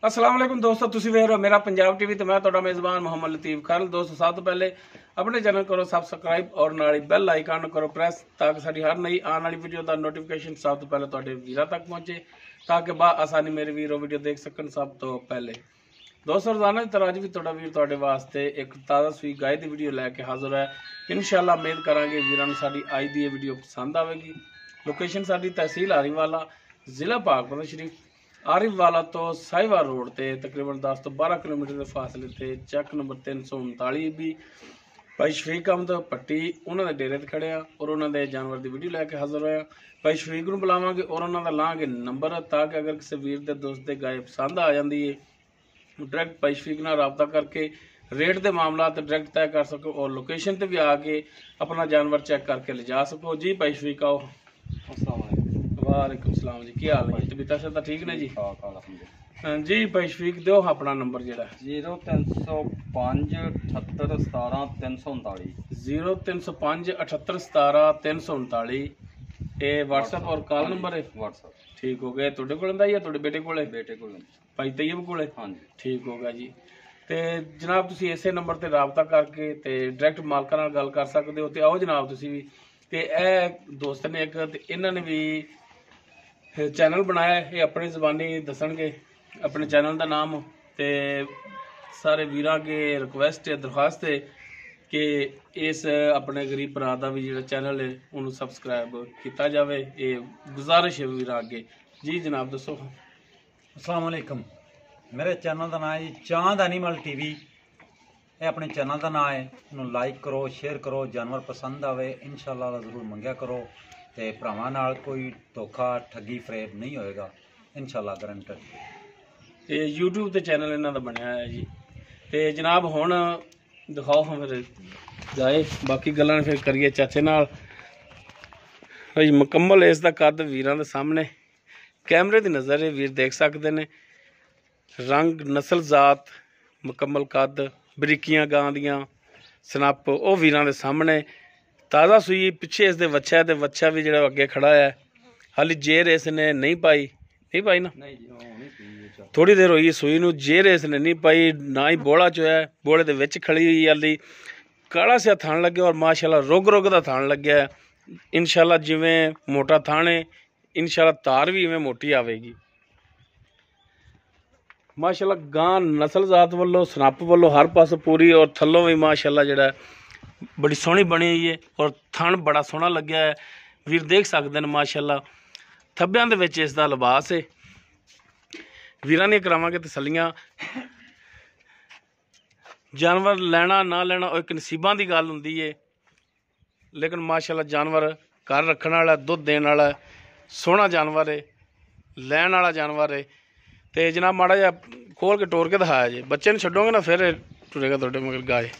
अस्सलाम वालेकुम दोस्तों, तुसी वेख रहे हो मेरा पंजाब टीवी तो मैं तुहाडा मेज़बान मोहम्मद लतीफ खान। दोस्तों सब तो पहले अपने चैनल करो सबसक्राइब और नाल बैल आइकन करो प्रेस ताकि साडी हर नई आने वाली वीडियो का नोटिफिकेशन सब तो पहले तुहाडे वीरां तक पहुंचे ताकि आसानी मेरे वीर वीडियो देख सकन सब तो पहले। दोस्तों रोजाना की तरह अज भी तुहाडा वीर तुहाडे वास्ते एक ताज़ा सूई गाय की वीडियो लैके हाजिर है। इंशाअल्लाह उम्मीद करांगे वीरां नूं साडी अज दी वीडियो पसंद आवेगी। लोकेशन साडी तहसील आरीवाला, जिला पाकपतन शरीफ। आरिफवाला तो साहिवाल रोड ते तकरीबन 10 तो 12 किलोमीटर के फासले ते चक नंबर 339 भी भाई शफीक अहमद पट्टी उन्होंने डेरे ते खड़े और उन्होंने जानवर की वीडियो लैके हाजिर होया। भाई शफीक नूं बुलावांगे और उन्होंने लाँगे नंबर ताकि अगर किसी वीर के दोस्त के गाय पसंद आ जाती है डायरैक्ट भाई शफीक नाल राबता करके रेट के मामला डायरैक्ट तय कर सको और लोकेशन पर भी आके अपना जानवर चेक करके ले जा सको। जी भाई शफीक आओ। वालेकुम सलाम जी, की हाल है? तबीयत से ठीक ने जी? जी भाई शफीक दो अपना नंबर जो 0305 78 17 339 0305 78 17 339 ये व्हाट्सएप और कॉल नंबर है। व्हाट्सएप ठीक हो गया। तुहाडे कोल या तुहाडे बेटे कोल? बेटे को भाई तैयब कोल? हाँ जी ठीक हो गया जी। तो जनाब तुसी इसे नंबर ते राबता करके ते डायरैक्ट मालकां नाल गल कर सकते हो। तो आओ जनाब तुसी भी ते ए दोस्त ने एक इन्होंने भी चैनल बनाया है, ये अपनी जबानी दसणगे अपने चैनल का नाम। तो सारे वीरां के रिक्वेस्ट है दरखास्त है कि इस अपने गरीब भरा का भी जो चैनल है उन्होंने सबसक्राइब किया जाए, ये गुजारिश है वीरां अगे। जी जनाब दसो। अस्सलाम वालेकुम, मेरे चैनल का नाम है जी चांद एनिमल टीवी। ये अपने चैनल का नाम है, इन्होंने लाइक करो शेयर करो, जानवर पसंद आवे इंशाअल्लाह जरूर मंगया करो। तो भरावां नाल कोई धोखा ठगी फरेब नहीं होएगा इंशाअल्लाह गारंटेड। ये यूट्यूब ते चैनल इन्हां दा बनया है जी। तो जनाब हुण दिखाओ हम फिर जाए बाकी गल्लां फिर करिए चाचे नाल। भाई मुकम्मल इसका कद वीरां दे सामने कैमरे की नज़र है, वीर देख सकते हैं। रंग नस्ल जात मुकम्मल कद बरीकियां गां दियां सनप वो वीरां दे सामने ताज़ा सूई। पिछे इसके वच्छा है तो वच्छा भी जो अगे खड़ा है, हाली जेर इसने नहीं पाई ना, थोड़ी देर हुई सूई नूं, जेर इसने नहीं पाई ना ही बोला चोया। बोले दे विच खड़ी हुई हाली काला सिया थान लगे और माशाल्लाह रुग रुग का थान लग्या है। इंशाल्लाह जिवें मोटा थान है इंशाल्लाह तार भी इवें मोटी आवेगी। माशाल्लाह गां नस्ल जात वालों सनप वालों हर पास पूरी और थल्लों भी माशाल्लाह जिहड़ा बड़ी सोहनी बनी हुई है और थन बड़ा सोहना लग्या है। वीर देख सकते हैं माशाल्लाह थब्बियां दे विच इसदा लिबास है। वीरां ने करावांगे तसल्लियां। जानवर लेना ना लेना एक नसीबां दी गल हुंदी है, लेकिन माशाल्लाह जानवर घर रखने वाला दुध देने वाला सोहना जानवर है, लैन वाला जानवर है। तो जनाब माड़ा जिहा खोल के टोर के दिखाया जी, बच्चे नूं छड्डोगे ना फिर टुरेगा तुहाडे मगर गाय।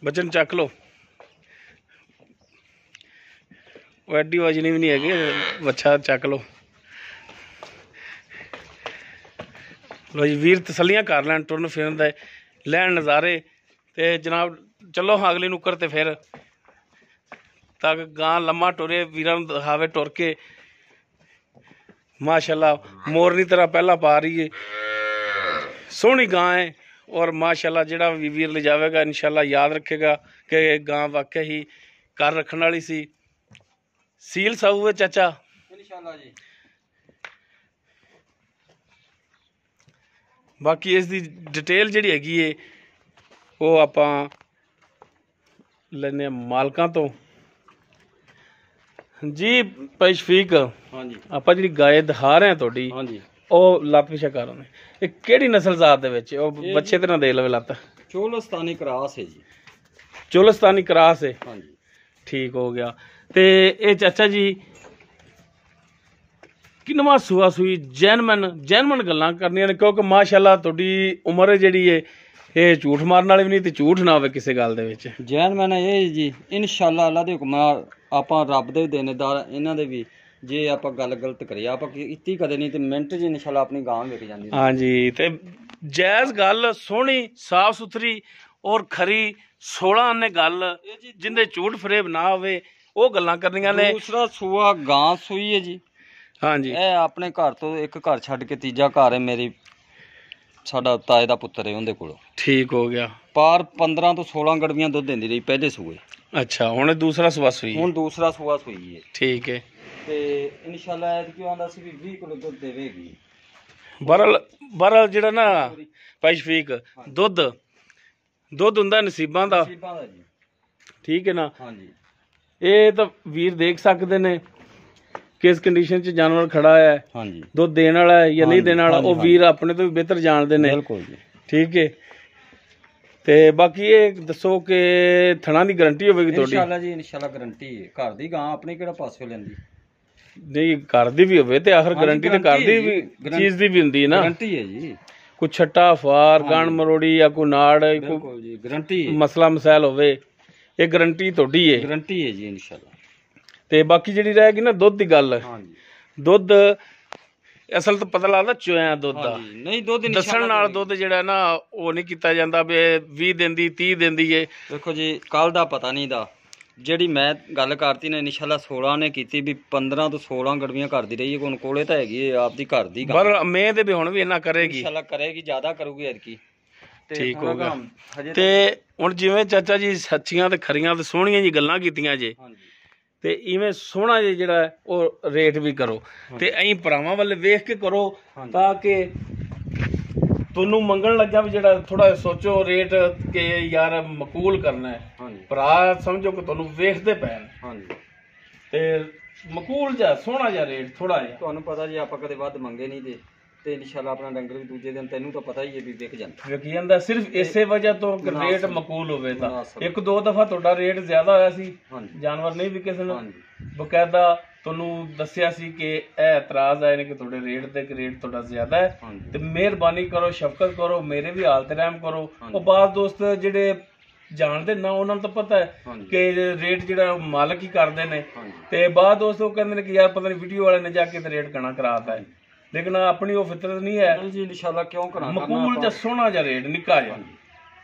बच्चे चक लो, वो एडी वजनी भी नहीं है, बच्चा चक लो। लो जी वीर तसलियां कर लैन टुरन फिरन दे लैन नज़ारे। तो जनाब चलो हाँ अगली नुक्कर ते फिर तक गां लम्मा टुरे वीरां नूं दिखावे टुर के। माशाल्लाह मोरनी तरह पहला पा रही है, सोहनी गां है और माशाल्लाह जिहड़ा भी वीर ले जाएगा इंशाल्लाह याद रखेगा कि गां वाकई ही घर रखने वाली सी। सील साऊ है चाचा इंशाअल्लाह जी। बाकी इसकी डिटेल जिहड़ी हैगी है वो आपां लैने मालकां तो। जी भाई शफीक हाँ जी आपां जिहड़ी गाय दिखा रहे हैं तुहाडी हाँ जी ਉਹ ਲੱਤ ਪਿਛਾ ਕਰ ਉਹਨੇ ਇਹ ਕਿਹੜੀ ਨਸਲ ਜ਼ਾਤ ਦੇ ਵਿੱਚ ਉਹ ਬੱਚੇ ਤੇ ਨਾ ਦੇ ਲਵੇ ਲੱਤ? चोलस्तानी क्रास है जी। ਚੋਲਸਤਾਨੀ ਕਰਾਸ ਹੈ। हाँ जी ठीक हो गया। तो ये चाचा जी किनवा सूआ सूई जैनमन गल्लां करनियां ने क्योंकि माशाल्लाह तुहाडी उम्र जिहड़ी है ये झूठ मारन वाली भी नहीं ते झूठ ना होवे किसी गल दे विच। जैन मैंने ये जी इंशाअल्लाह अल्लाह दे हुक्म नाल आपां रब दे देनेदार इन्हां दे भी जे आप गल गलत करिए आप इतनी कदे नहीं तो मिनट च इंशाअल्लाह अपनी गां विक जांदी। हाँ जी ते जायज़ गल सोहनी साफ सुथरी और खरी 16 आने गल जिंदे झूठ फरेब ना होवे ਉਹ ਗੱਲਾਂ ਕਰਨੀਆਂ ਨੇ। ਦੂਸਰਾ ਸੂਆ ਗਾਂ ਸੂਈ ਹੈ ਜੀ। ਹਾਂਜੀ ਇਹ ਆਪਣੇ ਘਰ ਤੋਂ ਇੱਕ ਘਰ ਛੱਡ ਕੇ ਤੀਜਾ ਘਰ ਹੈ ਮੇਰੀ, ਸਾਡਾ ਤਾਏ ਦਾ ਪੁੱਤਰ ਹੈ ਉਹਦੇ ਕੋਲ। ਠੀਕ ਹੋ ਗਿਆ। ਪਾਰ 15 ਤੋਂ 16 ਗੜਵੀਆਂ ਦੁੱਧ ਦਿੰਦੀ ਰਹੀ ਪਹਿਲੇ ਸੂਏ। ਅੱਛਾ, ਹੁਣ ਇਹ ਦੂਸਰਾ ਸੂਆ ਸੂਈ। ਹੁਣ ਦੂਸਰਾ ਸੂਆ ਸੂਈ ਹੈ। ਠੀਕ ਹੈ। ਤੇ ਇਨਸ਼ਾਅੱਲਾ ਇਹ ਕਿਉਂ ਆਂਦਾ ਸੀ ਵੀ 20 ਕਿਲੋ ਦੁੱਧ ਦੇਵੇਗੀ। ਬਰਲ ਜਿਹੜਾ ਨਾ ਭਾਈ ਸ਼ਫੀਕ, ਦੁੱਧ ਹੁੰਦਾ ਨਸੀਬਾਂ ਦਾ। ਨਸੀਬਾਂ ਦਾ ਜੀ। ਠੀਕ ਹੈ ਨਾ। ਹਾਂਜੀ। ਇਹ ਤਾਂ ਵੀਰ ਦੇਖ ਸਕਦੇ ਨੇ ਕਿਸ ਕੰਡੀਸ਼ਨ 'ਚ ਜਾਨਵਰ ਖੜਾ ਹੈ, ਹਾਂਜੀ, ਦੁੱਧ ਦੇਣ ਵਾਲਾ ਹੈ ਜਾਂ ਨਹੀਂ ਦੇਣ ਵਾਲਾ, ਉਹ ਹਾਂਜੀ, ਵੀਰ ਆਪਣੇ ਤੋਂ ਵੀ ਬਿਹਤਰ ਜਾਣਦੇ ਨੇ। ਬਿਲਕੁਲ ਜੀ। ਠੀਕ ਹੈ। ਤੇ ਬਾਕੀ ਇਹ ਦੱਸੋ ਕਿ ਥਣਾ ਦੀ ਗਾਰੰਟੀ ਹੋਵੇਗੀ ਤੁਹਾਡੀ? ਇਨਸ਼ਾਅੱਲਾ ਜੀ, ਇਨਸ਼ਾਅੱਲਾ ਗਾਰੰਟੀ ਹੈ। ਘਰ ਦੀ ਗਾਂ ਆਪਣੀ ਕਿਹੜਾ ਪਾਸੇ ਲੈਂਦੀ। ਨਹੀਂ, ਘਰ ਦੀ ਵੀ ਹੋਵੇ ਤੇ ਆਖਰ ਗਾਰੰਟੀ ਤੇ ਘਰ ਦੀ ਵੀ ਚੀਜ਼ ਦੀ ਵੀ ਹੁੰਦੀ ਹੈ ਨਾ। ਗਾਰੰਟੀ ਹੈ ਜੀ। ਕੋਈ ਛੱਟਾ ਫਾਰ ਗਣ ਮਰੋੜੀ ਜਾਂ ਕੋਈ ਨਾੜ, ਕੋਈ ਬਿਲਕੁਲ ਜੀ, ਗਾਰੰਟੀ ਹੈ। ਮਸਲਾ ਮਸਾਇਲ ਹੋਵੇ, ਇਹ ਗਾਰੰਟੀ ਤੁਹਾਡੀ ਹੈ। ਗਾਰੰਟੀ ਹੈ ਜੀ ਇਨਸ਼ਾਅੱਲਾ। ਤੇ ਬਾਕੀ ਜਿਹੜੀ ਰਹਿ ਗਈ ਨਾ ਦੁੱਧ ਦੀ ਗੱਲ, ਹਾਂਜੀ। ਦੁੱਧ ਅਸਲ ਤਾਂ ਪਤਾ ਲੱਗਦਾ ਚੋਇਆ ਦੁੱਧ ਦਾ। ਹਾਂਜੀ, ਨਹੀਂ ਦੁੱਧ ਦੱਸਣ ਨਾਲ ਦੁੱਧ ਜਿਹੜਾ ਨਾ ਉਹ ਨਹੀਂ ਕੀਤਾ ਜਾਂਦਾ ਵੀ 20 ਦਿੰਦੀ 30 ਦਿੰਦੀ ਏ। ਦੇਖੋ ਜੀ, ਕੱਲ ਦਾ ਪਤਾ ਨਹੀਂ ਦਾ, ਜਿਹੜੀ ਮੈਂ ਗੱਲ ਕਰਤੀ ਨਾ ਇਨਸ਼ਾਅੱਲਾ 16 ਨੇ ਕੀਤੀ ਵੀ 15 ਤੋਂ 16 ਗੜਵੀਆਂ ਕਰਦੀ ਰਹੀ ਹੈ। ਹੁਣ ਕੋਲੇ ਤਾਂ ਹੈਗੀ ਹੈ ਆਪਦੀ ਘਰ ਦੀ ਗਾਂ। ਪਰ ਮੈਂ ਤੇ ਵੀ ਹੁਣ ਵੀ ਇੰਨਾ ਕਰੇਗੀ ਇਨਸ਼ਾਅੱਲਾ, ਕਰੇਗੀ, ਜ਼ਿਆਦਾ ਕਰੂਗੀ ਐਤਕੀ। ਠੀਕ ਹੋ ਗਿਆ। ਤੇ ਹੁਣ ਜਿਵੇਂ ਚਾਚਾ ਜੀ ਸੱਚੀਆਂ ਤੇ ਖਰੀਆਂ ਤੇ ਸੋਹਣੀਆਂ ਜੀ ਗੱਲਾਂ ਕੀਤੀਆਂ ਜੇ, ਹਾਂਜੀ, ਤੇ ਇਵੇਂ ਸੋਹਣਾ ਜਿਹਾ ਜਿਹੜਾ ਉਹ ਰੇਟ ਵੀ ਕਰੋ ਤੇ ਐਂ ਭਰਾਵਾਂ ਵੱਲ ਵੇਖ ਕੇ ਕਰੋ, ਤਾਂ ਕਿ ਤੁਹਾਨੂੰ ਮੰਗਣ ਲੱਗਾ ਵੀ ਜਿਹੜਾ ਥੋੜਾ ਸੋਚੋ ਰੇਟ ਕਿ ਯਾਰ ਮਕਬੂਲ ਕਰਨਾ ਹੈ। ਹਾਂਜੀ, ਭਰਾ ਸਮਝੋ ਕਿ ਤੁਹਾਨੂੰ ਵੇਖਦੇ ਪੈਣ ਹਾਂਜੀ। ਤੇ ਮਕਬੂਲ ਜਿਹਾ ਸੋਹਣਾ ਜਿਹਾ ਰੇਟ ਥੋੜਾ ਜਿਹਾ। ਤੁਹਾਨੂੰ ਪਤਾ ਜੀ ਆਪਾਂ ਕਦੇ ਵੱਧ ਮੰਗੇ ਨਹੀਂ ਤੇ ਇਨਸ਼ਾਅੱਲਾ ਆਪਣਾ ਡੰਗਰ ਵੀ ਦੂਜੇ ਦਿਨ, ਤੈਨੂੰ ਤਾਂ ਪਤਾ ਹੀ ਹੈ ਵੀ ਵਿਕ ਜਾਂਦਾ। ਵਿਕ ਜਾਂਦਾ ਸਿਰਫ ਇਸੇ ਵਜ੍ਹਾ ਤੋਂ ਕਿ ਰੇਟ ਮਕਬੂਲ ਹੋਵੇ ਤਾਂ। ਇੱਕ ਦੋ ਦਫਾ ਤੁਹਾਡਾ ਰੇਟ ਜ਼ਿਆਦਾ ਹੋਇਆ ਸੀ, ਜਾਨਵਰ ਨਹੀਂ ਵਿਕੇ ਸਨ, ਬਕਾਇਦਾ ਤੁਹਾਨੂੰ ਦੱਸਿਆ ਸੀ ਕਿ ਇਹ ਇਤਰਾਜ਼ ਆਏ ਨੇ ਕਿ ਤੁਹਾਡੇ ਰੇਟ ਤੇ ਕਿ ਰੇਟ ਤੁਹਾਡਾ ਜ਼ਿਆਦਾ ਹੈ, ਤੇ ਮਿਹਰਬਾਨੀ ਕਰੋ, ਸ਼ਫਕਤ ਕਰੋ, ਮੇਰੇ ਵੀ ਹਾਲਤ ਰਹਿਮ ਕਰੋ। ਉਹ ਬਾਅਦ ਦੋਸਤ ਜਿਹੜੇ ਜਾਣਦੇ ਨਾ, ਉਹਨਾਂ ਨੂੰ ਤਾਂ ਪਤਾ ਹੈ ਕਿ ਰੇਟ ਜਿਹੜਾ ਮਾਲਕ ਹੀ ਕਰਦੇ ਨੇ, ਤੇ ਬਾਅਦ ਦੋਸਤ ਉਹ ਕਹਿੰਦੇ ਨੇ ਕਿ ਯਾਰ ਪਤਾ ਨਹੀਂ ਵੀਡੀਓ ਵਾਲੇ ਨੇ ਜਾ ਕੇ ਤੇ ਰੇਟ ਘਣਾ ਕਰਾਤਾ ਹੈ। ਲੇਕਿਨ ਆਪਣੀ ਉਹ ਫਿਤਰਤ ਨਹੀਂ ਹੈ ਜੀ। ਇਨਸ਼ਾਅੱਲਾ ਕਿਉਂ ਕਰਾਂਗਾ, ਮਕਬੂਲ ਜਿਹਾ ਸੋਹਣਾ ਜਿਹਾ ਰੇਟ ਨਿੱਕਾ ਜਿਹਾ।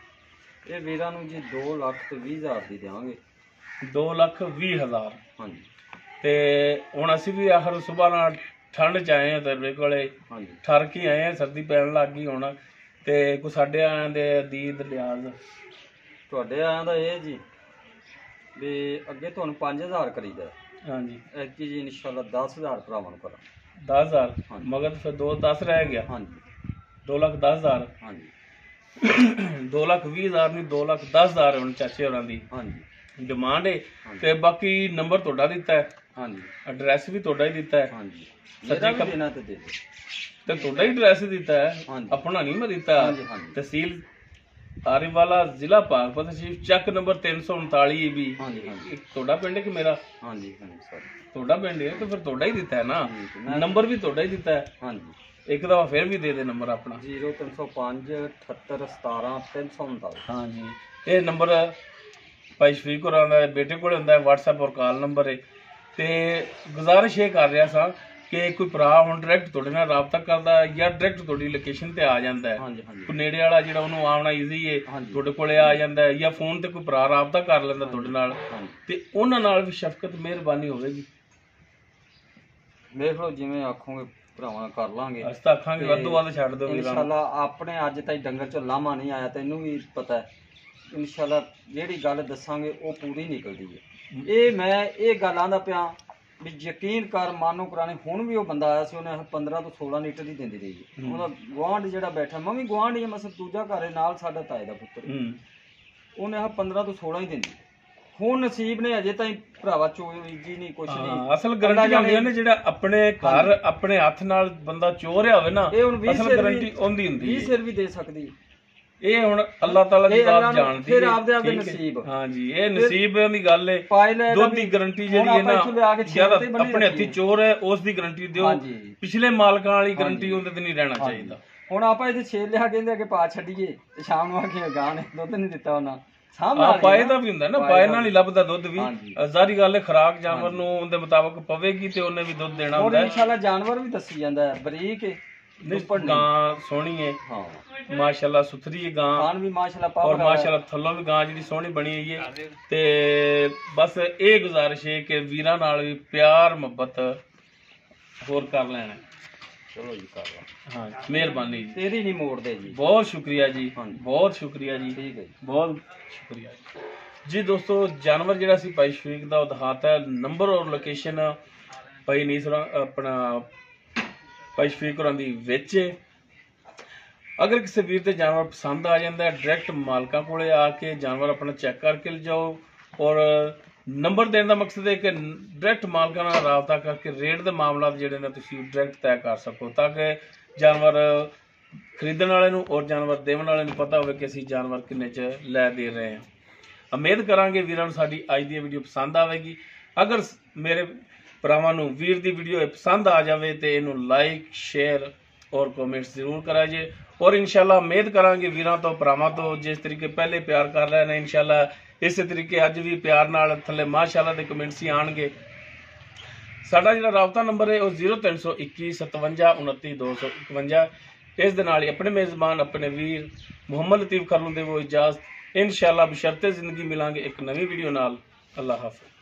ਇਹ ਵੀਰਾਂ ਨੂੰ ਜੀ 2,20,000 ਦੀ ਦੇਵਾਂਗੇ। 2,20,000। ਹਾਂਜੀ। ਤੇ ਹੁਣ ਅਸੀਂ ਵੀ ਆਖਰ ਸਵੇਰ ਨਾਲ ਠੰਡ ਚ ਆਏ ਆ ਤੇਰੇ ਕੋਲੇ, ਠਰ ਕੇ ਆਏ ਆ, ਸਰਦੀ ਪੈਣ ਲੱਗ ਗਈ ਹੁਣ, ਤੇ ਕੋ ਸਾਡੇ ਆਇਆਂ ਦੇ ਦੀਦ ਲਿਆਜ਼ ਤੁਹਾਡੇ ਆਇਆਂ ਦਾ ਇਹ ਜੀ ਵੀ ਅੱਗੇ ਤੁਹਾਨੂੰ 5,000 ਕਰੀਦਾ। ਹਾਂਜੀ। ਐਤਕੀ ਜੀ ਇਨਸ਼ਾਅੱਲਾ 10,000 ਭਰਾਵਾਂ ਨੂੰ ਕਰਾਂ। 10,000 ਮਗਰ ਫਿਰ 2,10 ਰਹਿ ਗਿਆ। ਹਾਂਜੀ। 2,10,000। ਹਾਂਜੀ। 2,20,000 ਨਹੀਂ 2,10,000 ਹੁਣ ਚਾਚੇ ਹੋਰਾਂ ਦੀ ਹਾਂਜੀ ਡਿਮਾਂਡ ਹੈ। ਤੇ ਬਾਕੀ ਨੰਬਰ ਤੁਹਾਡਾ ਦਿੱਤਾ ਹੈ। ਹਾਂਜੀ। ਐਡਰੈਸ ਵੀ ਤੁਹਾਡਾ ਹੀ ਦਿੱਤਾ ਹੈ। ਹਾਂਜੀ। ਸੱਚੀ ਮੇਰਾ ਵੀ ਦੇਣਾ ਤੇ ਦੇ ਦਿਓ। ਤੇ ਤੁਹਾਡਾ ਹੀ ਐਡਰੈਸ ਦਿੱਤਾ ਹੈ, ਆਪਣਾ ਨਹੀਂ ਮੈਂ ਦਿੱਤਾ। ਤਹਿਸੀਲ ਆਰੀਵਾਲਾ, ਜ਼ਿਲ੍ਹਾ ਪਾਕਪਤ ਸ਼ਰੀਫ, ਚੱਕ ਨੰਬਰ 339 ਵੀ। ਤੁਹਾਡਾ ਪਿੰਡ ਹੈ ਕਿ ਮੇਰਾ? ਹਾਂਜੀ ਹਾਂਜੀ ਸਰ, ਤੁਹਾਡਾ ਪਿੰਡ ਹੈ ਤੇ ਫਿਰ ਤੁਹਾਡਾ ਹੀ ਦਿੱਤਾ ਹੈ ਨਾ, ਨੰਬਰ ਵੀ ਤੁਹਾਡਾ ਹੀ ਦਿੱਤਾ ਹੈ। ਹਾਂਜੀ। ਇੱਕ ਦਫਾ ਫਿਰ ਵੀ ਦੇ ਦੇ ਨੰਬਰ ਆਪਣਾ। 0305 78 17 339। ਹਾਂਜੀ। ਇਹ ਨੰਬਰ ਭਾਈ ਸ਼ਫੀਕ ਹੋਰਾਂ ਦਾ ਬੇਟੇ ਕੋਲ ਹੁੰਦਾ ਹੈ, WhatsApp ਔਰ ਕਾਲ ਨੰਬਰ ਹੈ। ਤੇ ਗੁਜ਼ਾਰਿਸ਼ ਇਹ ਕਰ ਰਿਹਾ ਸਾਂ ਕਿ ਕੋਈ ਭਰਾ ਹੁਣ ਡਾਇਰੈਕਟ ਤੁਹਾਡੇ ਨਾਲ ਰਾਬਤਾ ਕਰਦਾ ਜਾਂ ਡਾਇਰੈਕਟ ਤੁਹਾਡੀ ਲੋਕੇਸ਼ਨ ਤੇ ਆ ਜਾਂਦਾ ਹੈ, ਕੋਈ ਨੇੜੇ ਵਾਲਾ ਜਿਹੜਾ ਉਹਨੂੰ ਆਉਣਾ ਈਜ਼ੀ ਹੈ, ਤੁਹਾਡੇ ਕੋਲੇ ਆ ਜਾਂਦਾ ਹੈ, ਜਾਂ ਫੋਨ ਤੇ ਕੋਈ ਭਰਾ ਰਾਬਤਾ ਕਰ ਲੈਂਦਾ ਤੁਹਾਡੇ ਨਾਲ, ਤੇ ਉਹਨਾਂ ਨਾਲ ਵੀ ਸ਼ਫਕਤ ਮਿਹਰਬਾਨੀ ਹੋਵੇਗੀ। ਵੇਖ ਲਓ ਜਿਵੇਂ ਆਖੋਗੇ ਭਰਾਵਾਂ ਕਰ ਲਾਂਗੇ। ਅਸੀਂ ਤਾਂ ਆਖਾਂਗੇ ਵੱਧੋ ਵੱਧ ਛੱਡ ਦਿਓ ਇਨਸ਼ਾਅੱਲਾ। ਆਪਣੇ ਅੱਜ ਤਾਈਂ ਡੰਗਰ ਚੋਂ ਲਾਮਾ ਨਹੀਂ ਆਇਆ, ਤੈਨੂੰ ਵੀ ਪਤਾ ਹੈ। ਇਨਸ਼ਾਅੱਲਾ ਜਿਹੜੀ ਗੱਲ ਦੱਸਾਂਗੇ ਉਹ ਪੂਰੀ ਨਿਕਲਦੀ ਹੈ। ਇਹ ਗੱਲ ਆਂਦਾ ਪਿਆ ਵੀ ਯਕੀਨ ਕਰ, ਮਾਨੋ ਕਰਾਣੇ। ਹੁਣ ਵੀ ਉਹ ਬੰਦਾ ਆਇਆ ਸੀ, ਉਹਨੇ 15 ਤੋਂ 16 ਲੀਟਰ ਹੀ ਦਿੰਦੀ ਰਹੀ। ਉਹਦਾ ਗੁਆਂਢ ਜਿਹੜਾ ਬੈਠਾ, ਮੈਂ ਵੀ ਗੁਆਂਢ ਹੀ ਮਸਲ ਦੂਜਾ ਘਰ ਹੈ ਨਾਲ, ਸਾਡਾ ਤਾਏ ਦਾ ਪੁੱਤਰ, ਉਹਨੇ 15 ਤੋਂ 16 ਹੀ ਦਿੰਦੀ। ਹੁਣ ਨਸੀਬ ਨੇ ਅਜੇ ਤਾਈਂ ਭਰਾਵਾ ਚੋਰੀ ਜੀ ਨਹੀਂ, ਕੁਛ ਨਹੀਂ। ਅਸਲ ਗਾਰੰਟੀ ਹੁੰਦੀ ਨੇ ਜਿਹੜਾ ਆਪਣੇ ਘਰ ਆਪਣੇ ਹੱਥ ਨਾਲ ਬੰਦਾ ਚੋ ਰਿਹਾ ਹੋਵੇ ਨਾ, ਅਸਲ ਗਾਰੰਟੀ ਉਹਦੀ ਹੁੰਦੀ ਹੈ। 20 ਸਿਰ ਵੀ ਦੇ ਸਕਦੀ। ਇਹ ਹੁਣ ਅੱਲਾਹ ਤਾਲਾ ਦੀ ਜ਼ਾਤ ਜਾਣਦੀ ਫਿਰ ਆਪਦੇ ਨਸੀਬ। ਹਾਂਜੀ, ਇਹ ਨਸੀਬਾਂ ਦੀ ਗੱਲ ਹੈ। ਦੁੱਧ ਦੀ ਗਾਰੰਟੀ ਜਿਹੜੀ ਹੈ ਨਾ, ਜਦ ਆਪਣੇ ਹੱਥੀ ਚੋਰ ਹੈ ਉਸ ਦੀ ਗਾਰੰਟੀ ਦਿਓ, ਪਿਛਲੇ ਮਾਲਕਾਂ ਵਾਲੀ ਗਾਰੰਟੀ ਉਹਦੇ ਤੇ ਨਹੀਂ ਰਹਿਣਾ ਚਾਹੀਦਾ। ਹੁਣ ਆਪਾਂ ਇਹਦੇ 6 ਲਿਆ ਕਹਿੰਦੇ ਕਿ ਪਾ ਛੱਡੀਏ ਤੇ ਸ਼ਾਮ ਨੂੰ ਆ ਕੇ ਗਾਂ ਨੇ ਦੁੱਧ ਨਹੀਂ ਦਿੱਤਾ ਉਹਨਾਂ। ਪਾਏ ਦਾ ਵੀ ਹੁੰਦਾ ਨਾ, ਪਾਏ ਨਾਲ ਹੀ ਲੱਭਦਾ ਦੁੱਧ ਵੀ। ਜ਼ਾਰੀ ਗੱਲ ਹੈ, ਖੁਰਾਕ ਜਾਨਵਰ ਨੂੰ ਉਹਦੇ ਮੁਤਾਬਕ ਪਵੇਗੀ ਤੇ ਉਹਨੇ ਵੀ ਦੁੱਧ ਦੇਣਾ ਹੁੰਦਾ ਹੈ। ਇਨਸ਼ਾਅੱਲਾ ਜਾਨਵਰ ਵੀ ਦੱਸੀ ਜਾਂਦਾ ਹੈ, ਬਰੀਕ दुप्पड़ नहीं। गां सोहनी है हाँ माशाल्लाह, सुथरी है गां खान भी माशाल्लाह और पावर माशाल्लाह थल्लों भी गां जी सोहनी बनी हुई है। ते बस ये गुजारिश है कि वीरां नाल भी प्यार मुहब्बत होर कर लेना। चलो जी कर लो। हाँ मेहरबानी जी, तेरी नहीं मोड़ दे जी। बहुत शुक्रिया जी, हाँ जी। बहुत शुक्रिया जी, ठीक है जी। बहुत शुक्रिया जी। दोस्तों जानवर ਜਿਹੜਾ ਸੀ ਭਾਈ ਸ਼ਫੀਕ ਦਾ ਉਦਹਾਤਾ ਨੰਬਰ ਔਰ ਲੋਕੇਸ਼ਨ ਭਾਈ ਨੀਸਰਾ ਆਪਣਾ ਭਾਈ ਸ਼ਫੀਕ ਹੋਰਾਂ ਦੀ ਵਿੱਚ ਹੈ। ਅਗਰ ਕਿਸੇ ਵੀਰ ਤੇ ਜਾਨਵਰ ਪਸੰਦ ਆ ਜਾਂਦਾ ਹੈ ਡਾਇਰੈਕਟ ਮਾਲਕਾਂ ਕੋਲੇ ਆ ਕੇ ਜਾਨਵਰ ਆਪਣਾ ਚੈੱਕ ਕਰਕੇ ਲਿਜਾਓ। ਔਰ ਨੰਬਰ ਦੇਣ ਦਾ ਮਕਸਦ ਹੈ ਕਿ ਡਾਇਰੈਕਟ ਮਾਲਕਾਂ ਨਾਲ ਰਾਬਤਾ ਕਰਕੇ ਰੇਟ ਦੇ ਮਾਮਲਾਤ ਜਿਹੜੇ ਨੇ ਤੁਸੀਂ ਡਾਇਰੈਕਟ ਤੈਅ ਕਰ ਸਕੋ, ਤਾਂ ਕਿ ਜਾਨਵਰ ਖਰੀਦਣ ਵਾਲੇ ਨੂੰ ਔਰ ਜਾਨਵਰ ਦੇਣ ਵਾਲੇ ਨੂੰ ਪਤਾ ਹੋਵੇ ਕਿ ਅਸੀਂ ਜਾਨਵਰ ਕਿੰਨੇ 'ਚ ਲੈ ਦੇ ਰਹੇ ਹਾਂ। ਉਮੀਦ ਕਰਾਂਗੇ ਵੀਰਾਂ ਨੂੰ ਸਾਡੀ ਅੱਜ ਦੀ ਵੀਡੀਓ ਪਸੰਦ ਆਵੇਗੀ। ਅਗਰ ਮੇਰੇ ਭਰਾਵਾਂ ਨੂੰ ਵੀਰ ਦੀ ਵੀਡੀਓ ਪਸੰਦ ਆ ਜਾਵੇ ਤੇ ਇਹਨੂੰ ਲਾਈਕ ਸ਼ੇਅਰ ਔਰ ਕਮੈਂਟਸ ਜ਼ਰੂਰ ਕਰਾ ਜੇ। ਔਰ ਇਨਸ਼ਾਅੱਲਾ ਉਮੀਦ ਕਰਾਂਗੇ ਵੀਰਾਂ ਤੋਂ ਭਰਾਵਾਂ ਤੋਂ ਜਿਸ ਤਰੀਕੇ ਪਹਿਲੇ ਪਿਆਰ ਕਰ ਰਹੇ ਨੇ ਇਨਸ਼ਾਅੱਲਾ ਇਸੇ ਤਰੀਕੇ ਅੱਜ ਵੀ ਪਿਆਰ ਨਾਲ ਥੱਲੇ ਮਾਸ਼ਾਅੱਲਾ ਦੇ ਕਮੈਂਟਸ ਹੀ ਆਣਗੇ। ਸਾਡਾ ਜਿਹੜਾ ਰਾਬਤਾ ਨੰਬਰ ਹੈ ਉਹ 0321 57 29 251। ਇਸ ਦੇ ਨਾਲ ਹੀ ਆਪਣੇ ਮੇਜ਼ਬਾਨ ਆਪਣੇ ਵੀਰ ਮੁਹੰਮਦ ਲਤੀਫ ਖਰਲੂ ਦੇ ਉਹ ਇਜਾਜ਼ਤ। इंशाअल्लाह बशर्ते जिंदगी मिलांगे एक नवी वीडियो नाल। अल्लाह हाफिज़।